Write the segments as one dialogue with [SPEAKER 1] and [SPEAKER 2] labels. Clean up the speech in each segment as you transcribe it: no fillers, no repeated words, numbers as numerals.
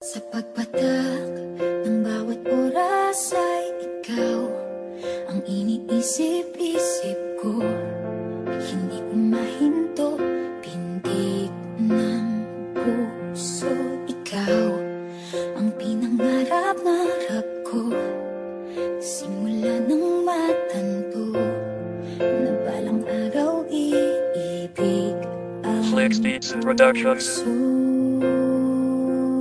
[SPEAKER 1] Sa pagpatak ng bawat oras ay ikaw ang iniisip-isip ko. Hindi ko mahinto, pindig ng puso. Ikaw ang pinangarap-ngarap ko, simula nang matanto na balang araw iibig ang
[SPEAKER 2] Flex Beats Productions.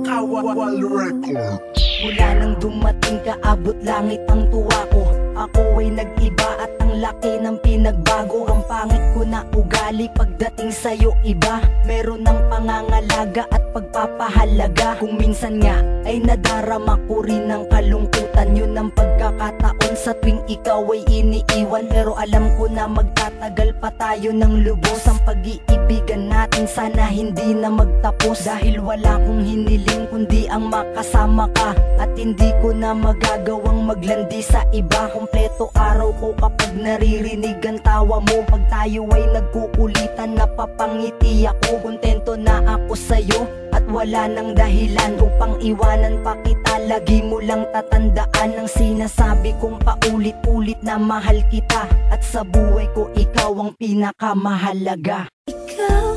[SPEAKER 3] Kawawal Records.
[SPEAKER 4] Mula nang dumating ka, abot langit ang tuwa ko. Ako ay nag-iba at ang laki ng pinagbago. Ang pangit ko na ugali, pagdating sa'yo iba. Meron ng pangangalaga at pagpapahalaga. Kung minsan nga ay nadarama ko rin ng kalungkutan. Yun ang pagkakataon sa tuwing ikaw ay iniiwan. Pero alam ko na magtatagal pa tayo ng lubos. Ang pag-iibigan natin sana hindi na magtapos. Dahil wala kong hiniling kundi ang makasama ka. At hindi ko na magagawang maglandi sa iba. Kompleto araw ko kapag naririnig ang tawa mo. Pag tayo ay nagkukulitan, napapangiti ako. Kontento na ako sa'yo at wala nang dahilan upang iwanan pa kita. Lagi mo lang tatandaan ang sinasabi kong paulit-ulit na mahal kita. At sa buhay ko ikaw ang pinakamahalaga.
[SPEAKER 1] Ikaw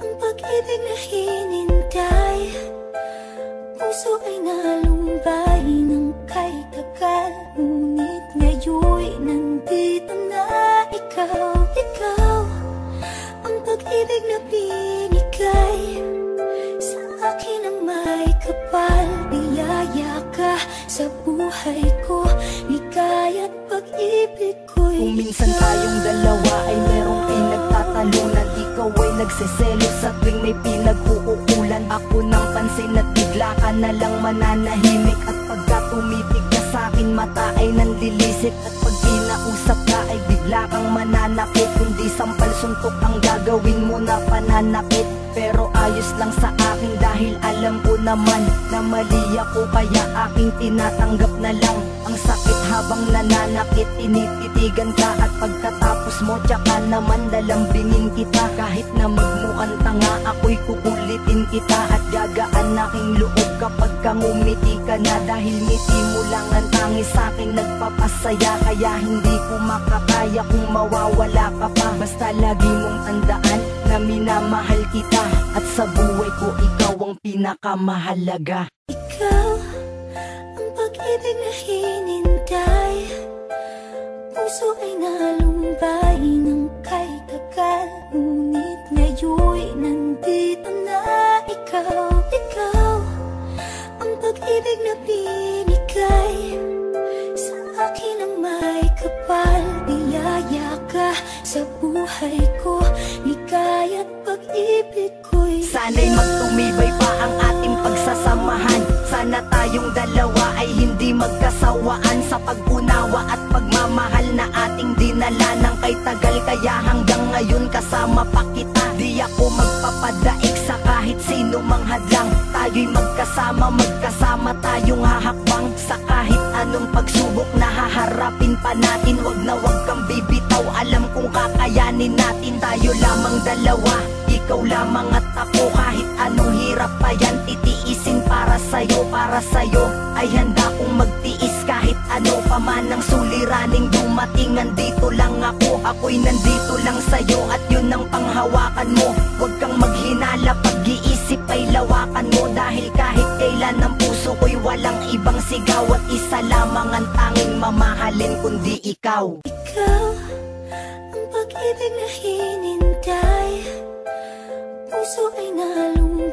[SPEAKER 1] ang pag-ibig na hinintay. Puso ay nalumbay ng kay tagal. Ngunit ngayon'y nandito na ikaw. Ikaw ang pag-ibig na binigay sa akin ang may kapal. Biyaya ka sa buhay ko, hikaya't pag-ibig ko'y
[SPEAKER 4] Kung minsan tayong dalawa ay merong pinagtatalunan. Ikaw ay nagseselos sa tuwing may pinag-uukulan. Ako nang pansin at bigla ka na lang mananahimik. At pagka tumitig ka sa'kin, mata ay nanlilisik. At pag kinausap ka ay bigla kang mananakit. Kundi sampal suntok ang gagawin mo na pananakit. Pero ayos lang sa akin dahil alam ko naman na mali ako, kaya aking tinatanggap na lang ang sakit habang nananakit. Tinititigan ka at pagkatapos mo tsaka naman lalambingin kita. Kahit na magmukhang tanga, ako'y kukulitin kita. At gagaan aking loob kapag ngumiti ka na. Dahil ngiti mo lang ang tangi sa'kin nagpapasaya. Kaya hindi ko makakaya kung mawawala ka pa. Basta lagi mong tandaan na minamahal kita. At sa buhay ko ikaw ang pinakamahalaga.
[SPEAKER 1] Ikaw ang pag-ibig na hinintay. Puso ay nalumbay ng kay tagal. Ngunit ngayon'y nandito na ikaw. Ikaw ang pag-ibig na binigay sa akin ang may kapal. Biyaya ka sa buhay ko, hikaya't pag-ibig ko'y
[SPEAKER 4] Sana'y magtumibay pa ang ating pagsasamahan. Sana tayong dalawa ay hindi magkasawaan sa pag-unawa at pagmamahal na ating dinala ng kay tagal. Kaya hanggang ngayon kasama pa kita. Di ako magpapadaig sa kahit sino mang hadlang. Tayo'y magkasama tayong hahakbang sa kahit anong pagsubok na haharapin pa natin. Wag na wag kang bibitaw, alam kong kakayanin natin. Tayo lamang dalawa, ikaw lamang at ako. Kahit anong hirap pa yan, titiisin para sa'yo. Para sa'yo ay handa kong magtiis kahit ano pa man ang suliraning dumating. Nandito lang ako, ako'y nandito lang sa'yo. At yun ang panghawakan mo. Huwag kang maghinala, pag-iisip ay lawakan mo. Dahil kahit kailan ang puso ko'y walang ibang sigaw. At isa lamang ang tanging mamahalin kundi ikaw.
[SPEAKER 1] Ikaw ang pag-ibig na hinintay. Puso ay nalumbay